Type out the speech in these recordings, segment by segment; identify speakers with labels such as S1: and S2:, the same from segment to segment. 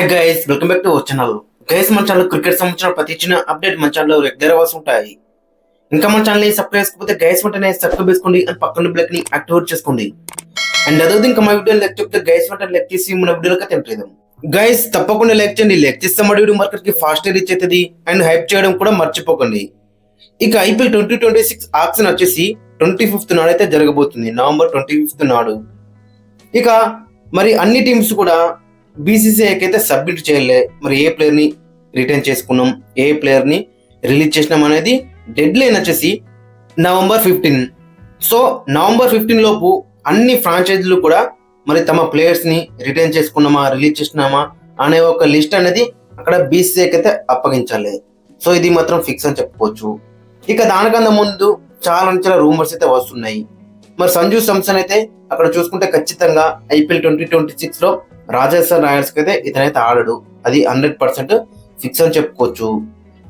S1: Hi guys, welcome back to our channel. Guys, మన channel cricket సంబంధించిన ప్రతి చిన్న అప్డేట్ మన ఛానల్ రెగ్యులర్ అవర్స్ ఉంటాయి. ఇంకా మన ఛానల్ సబ్స్క్రైబ్ చేసుకోకపోతే గైస్ వెంటనే సబ్స్క్రైబ్ చేసుకోండి అండ్ పక్కన బ్లాక్ ని యాక్టివేట్ చేసుకోండి. అండ్ అదే ఇంకా మా వీడియో లైక్ చెప్తే గైస్ వెంటనే లైక్ చేసి మన వీడియోలకి తింటాం. గైస్ తప్పకుండా లైక్ చేయండి. లైక్ చేస్తే మన వీడియో మార్కెట్ కి ఫాస్ట్ రీచ్ అవుతుంది అండ్ హైప్ చేయడం కూడా మర్చిపోకండి. ఇక ఐపీఎల్ 2026 ఆక్షన్ వచ్చేసి 25th నాడు అయితే జరగబోతుంది, నవంబర్ 25th నాడు. ఇక మరి అన్ని టీమ్స్ కూడా బీసీసీఐకి అయితే సబ్మిట్ చేయలే. మరి ఏ ప్లేయర్ ని రిటైన్ చేసుకున్నాం, ఏ ప్లేయర్ ని రిలీజ్ చేసినాం అనేది డెడ్ లైన్ వచ్చేసి నవంబర్ 15. సో నవంబర్ 15 లోపు అన్ని ఫ్రాంచైజీలు కూడా మరి తమ ప్లేయర్స్ ని రిటైన్ చేసుకున్నామా, రిలీజ్ చేసినామా అనే ఒక లిస్ట్ అనేది అక్కడ బీసీసీఐకి అయితే అప్పగించాలి. సో ఇది మాత్రం ఫిక్స్ అని చెప్పుకోవచ్చు. ఇక దానికన్నా ముందు చాలా రూమర్స్ అయితే వస్తున్నాయి. మరి సంజు శాంసన్ అయితే అక్కడ చూసుకుంటే ఖచ్చితంగా ఐపీఎల్ 2026 లో రాజస్థాన్ రాయల్స్ కి అయితే ఇతనైతే ఆడడు, అది 100% ఫిక్స్ అని చెప్పుకోవచ్చు.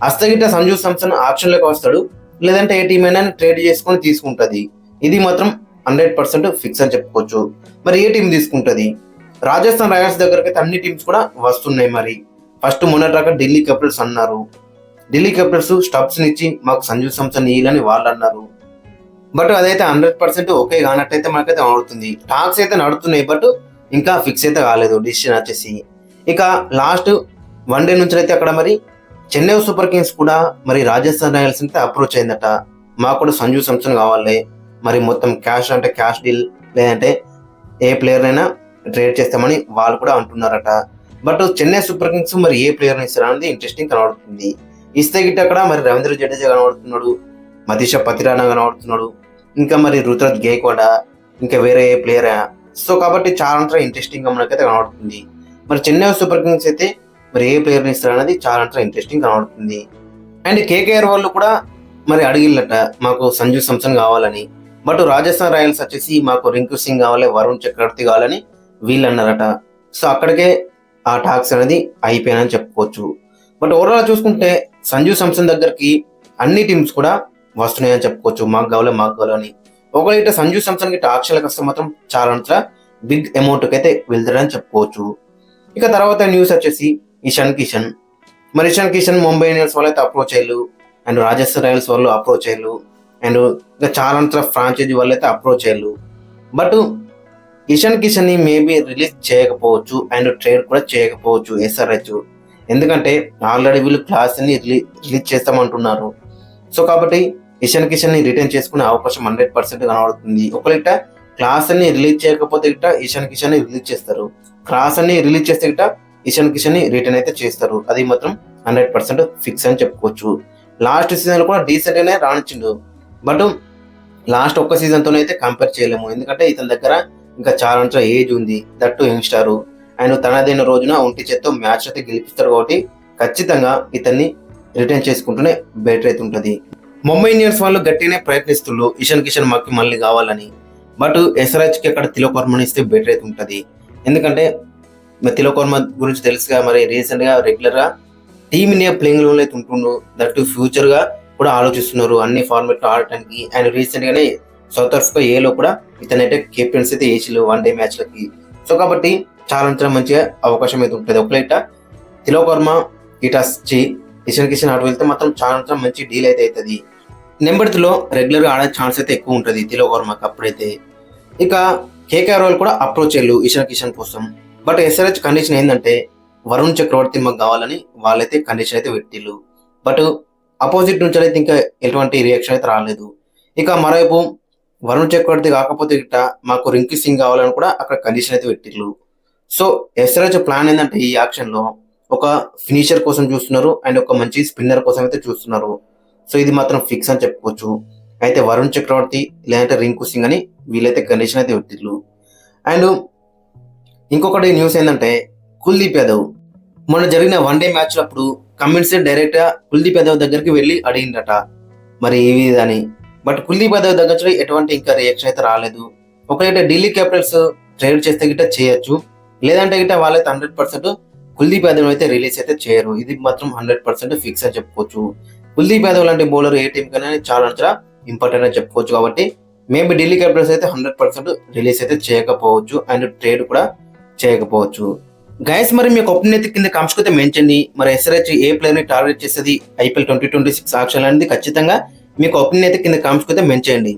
S1: అస్తగిట సంజు శాంసన్ ఆప్షన్ లోకి వస్తాడు, లేదంటే ఏ టీం అయినా ట్రేడ్ చేసుకొని తీసుకుంటది, ఇది మాత్రం 100% ఫిక్స్ అని చెప్పుకోవచ్చు. మరి ఏ టీం తీసుకుంటది? రాజస్థాన్ రాయల్స్ దగ్గరకి అయితే అన్ని టీమ్స్ కూడా వస్తున్నాయి. మరి ఫస్ట్ మొన్నటిదాకా ఢిల్లీ క్యాపిటల్స్ అన్నారు. ఢిల్లీ క్యాపిటల్స్ స్టబ్స్ ఇచ్చి మాకు సంజు శాంసన్ ఇయ్యాలని వాళ్ళు అన్నారు. బట్ అదైతే 100% ఓకే కానట్టయితే మనకైతే అవుతుంది. టాక్స్ అయితే నడుతున్నాయి, బట్ ఇంకా ఫిక్స్ అయితే కాలేదు డిసిషన్ వచ్చేసి. ఇక లాస్ట్ 1 డే నుంచి అయితే అక్కడ మరి చెన్నై సూపర్ కింగ్స్ కూడా మరి రాజస్థాన్ రాయల్స్ అయితే అప్రోచ్ అయిందట. మాకు కూడా సంజు శాంసన్ కావాలి, మరి మొత్తం క్యాష్ అంటే క్యాష్ డీల్, లేదంటే ఏ ప్లేయర్ అయినా ట్రేడ్ చేస్తామని వాళ్ళు కూడా అంటున్నారట. బట్ చెన్నై సూపర్ కింగ్స్ మరి ఏ ప్లేయర్ ఇస్తారు అనేది ఇంట్రెస్టింగ్ కనబడుతుంది. ఇస్తే గిట్ట అక్కడ మరి రవీంద్ర జడేజా కనబడుతున్నాడు, మతీష పతిరానా కనబడుతున్నాడు, ఇంకా మరి రుతురాజ్ గైక్వాడ్, ఇంకా వేరే ఏ ప్లేయర్. సో కాబట్టి చాలా ఇంట్రెస్టింగ్ గా మనకైతే కనబడుతుంది. మరి చెన్నై సూపర్ కింగ్స్ అయితే మరి ఏ ప్లేయర్ని ఇస్తారు అనేది చాలా ఇంట్రెస్టింగ్ కనబడుతుంది. అండ్ కేకేఆర్ వాళ్ళు కూడా మరి అడిగిల్లట మాకు సంజు శాంసన్ కావాలని. బట్ రాజస్థాన్ రాయల్స్ వచ్చేసి మాకు రింకు సింగ్ కావాలి, వరుణ్ చక్రవర్తి కావాలని వీళ్ళు అన్నారట. సో అక్కడికే ఆ టాక్స్ అనేది అయిపోయానని చెప్పుకోవచ్చు. బట్ ఓవరాల్ చూసుకుంటే సంజు శాంసన్ దగ్గరికి అన్ని టీమ్స్ కూడా వస్తున్నాయని చెప్పుకోవచ్చు, మాకు కావాలని. ఒకవేళ సంజు శాంసన్ కి ఆక్షన్లకు వస్తే మాత్రం చాలా బిగ్ అమౌంట్ కి అయితే వెళ్తారని చెప్పుకోవచ్చు. ఇక తర్వాత న్యూస్ వచ్చేసి ఇషాన్ కిషన్. మరి ఇషాన్ కిషన్ ముంబై ఇండియన్స్ వాళ్ళు అయితే అప్రోచ్ అయ్యారు, అండ్ రాజస్థాన్ రాయల్స్ వాళ్ళు అప్రోచ్ అయ్యారు, అండ్ ఇంకా చాలా ఫ్రాంచైజీ వాళ్ళు అయితే అప్రోచ్ అయ్యారు. బట్ ఇషాన్ కిషన్ ని మేబీ రిలీజ్ చేయకపోవచ్చు అండ్ ట్రేడ్ కూడా చేయకపోవచ్చు ఎస్ఆర్హెచ్, ఎందుకంటే ఆల్రెడీ వీళ్ళు క్లాస్ ని రిలీజ్ చేస్తామంటున్నారు. సో కాబట్టి ఇషాన్ కిషన్ ని రిటైన్ చేసుకునే అవకాశం 100% కనబడుతుంది. ఒకవేళ క్లాస్ అన్ని రిలీజ్ చేయకపోతే గిట్ట ఇషాన్ కిషన్ ని రిలీజ్ చేస్తారు, క్లాస్ అన్ని రిలీజ్ చేస్తే గిట్ట ఇషాన్ కిషన్ ని రిటైన్ అయితే చేస్తారు, అది మాత్రం 100% ఫిక్స్ అని చెప్పుకోవచ్చు. లాస్ట్ సీజన్ లో కూడా డీసెంట్ గానే రాణించిండు, బట్ లాస్ట్ ఒక్క సీజన్ తోనే అయితే కంపేర్ చేయలేము, ఎందుకంటే ఇతని దగ్గర ఇంకా చాలా ఏజ్ ఉంది, దట్టు యంగ్స్టారు. ఆయన తనదైన రోజున ఒంటి చేత్తో మ్యాచ్ అయితే గెలిపిస్తారు, కాబట్టి ఖచ్చితంగా ఇతన్ని రిటైన్ చేసుకుంటూనే బెటర్ అయితే ఉంటుంది. ముంబై ఇండియన్స్ వాళ్ళు గట్టిగానే ప్రయత్నిస్తున్నారు ఇషాన్ కిషన్ మాకు మళ్ళీ కావాలని. బట్ ఎస్ఆర్హెచ్ కి అక్కడ తిలక్ వర్మని ఇస్తే బెటర్ అయితే ఉంటుంది, ఎందుకంటే తిలక్ వర్మ గురించి తెలుసుగా, మరి రీసెంట్ గా రెగ్యులర్ గా టీమ్ ఇండియా ప్లేయింగ్ లో అయితే ఉంటుండు, దట్టు ఫ్యూచర్ గా కూడా ఆలోచిస్తున్నారు అన్ని ఫార్మాట్ లో ఆడటానికి. అండ్ రీసెంట్ గానే సౌత్ ఆఫ్రికా ఏలో కూడా ఇతనైతే కెప్టెన్స్ అయితే వేసిలు 1 డే మ్యాచ్లకి. సో కాబట్టి చాలా మంచిగా అవకాశం అయితే ఉంటుంది. ఒకవేళ తిలక్ వర్మ ఇటు వచ్చి ఇషాన్ కిషన్ ఆట వెళ్తే మాత్రం చాలా మంచి డీల్ అయితే అవుతుంది. నెంబర్ 3 లో రెగ్యులర్ గా ఆడే ఛాన్స్ అయితే ఎక్కువ ఉంటుంది తిలక్ వర్మకి అప్పుడైతే. ఇక కేకేఆర్ వాళ్ళు కూడా అప్రోచ్ అయ్యారు ఇషాన్ కిషన్ కోసం. బట్ ఎస్ఆర్హెచ్ కండిషన్ ఏంటంటే వరుణ్ చక్రవర్తి మాకు కావాలని వాళ్ళైతే కండిషన్ అయితే పెట్టిళ్ళు. బట్ అపోజిట్ నుంచి అయితే ఇంకా ఎటువంటి రియాక్షన్ అయితే రాలేదు. ఇక మరోవైపు వరుణ్ చక్రవర్తి కాకపోతే గిట్ట మాకు రింకు సింగ్ కావాలని కూడా అక్కడ కండిషన్ అయితే పెట్టిళ్ళు. సో ఎస్ఆర్హెచ్ ప్లాన్ ఏంటంటే ఈ యాక్షన్ లో ఒక ఫినిషర్ కోసం చూస్తున్నారు అండ్ ఒక మంచి స్పిన్నర్ కోసం అయితే చూస్తున్నారు. సో ఇది మాత్రం ఫిక్స్ అని చెప్పుకోవచ్చు. అయితే వరుణ్ చక్రవర్తి లేదంటే రింకు సింగ్ అని వీళ్ళైతే కండిషన్ అయితే పెట్టిళ్ళు. అండ్ ఇంకొకటి న్యూస్ ఏంటంటే కుల్దీప్ యాదవ్ మొన్న జరిగిన 1 డే మ్యాచ్ అప్పుడు కమిన్స్ డైరెక్ట్ గా కుల్దీప్ యాదవ్ దగ్గరికి వెళ్ళి అడిగిందట మరి ఏవి అని. బట్ కుల్దీప్ యాదవ్ దగ్గర ఎటువంటి ఇంకా రియాక్షన్ అయితే రాలేదు. ఒకవేళ ఢిల్లీ క్యాపిటల్స్ ట్రేడ్ చేస్తే గిట్ట చేయొచ్చు, లేదంటే గిట్ట వాళ్ళైతే 100% కుల్దీప్ యాదవ్ అయితే రిలీజ్ అయితే చేయరు, ఇది మాత్రం 100% ఫిక్స్ అని చెప్పుకోవచ్చు. కుల్దీప్ యాదవ్ లాంటి బౌలర్ ఏ టీం కన్నా చాలా ఇంపార్టెంట్ అని చెప్పుకోవచ్చు. కాబట్టి మేబీ ఢిల్లీ క్యాపిటల్స్ అయితే 100% రిలీజ్ అయితే చేయకపోవచ్చు అండ్ ట్రేడ్ కూడా చేయకపోవచ్చు. గైస్ మరి మీ ఒపీనియన్ అయితే కింద కామెంట్స్ అయితే మెన్షన్. మరి ఎస్ఆర్హెచ్ ఏ ప్లేయర్ ని టార్గెట్ చేసేది IPL 2026 ఆక్షన్ అనేది ఖచ్చితంగా మీకు ఒపీనియన్ అయితే కింద కామెంట్స్ అయితే మెన్షన్ చేయండి.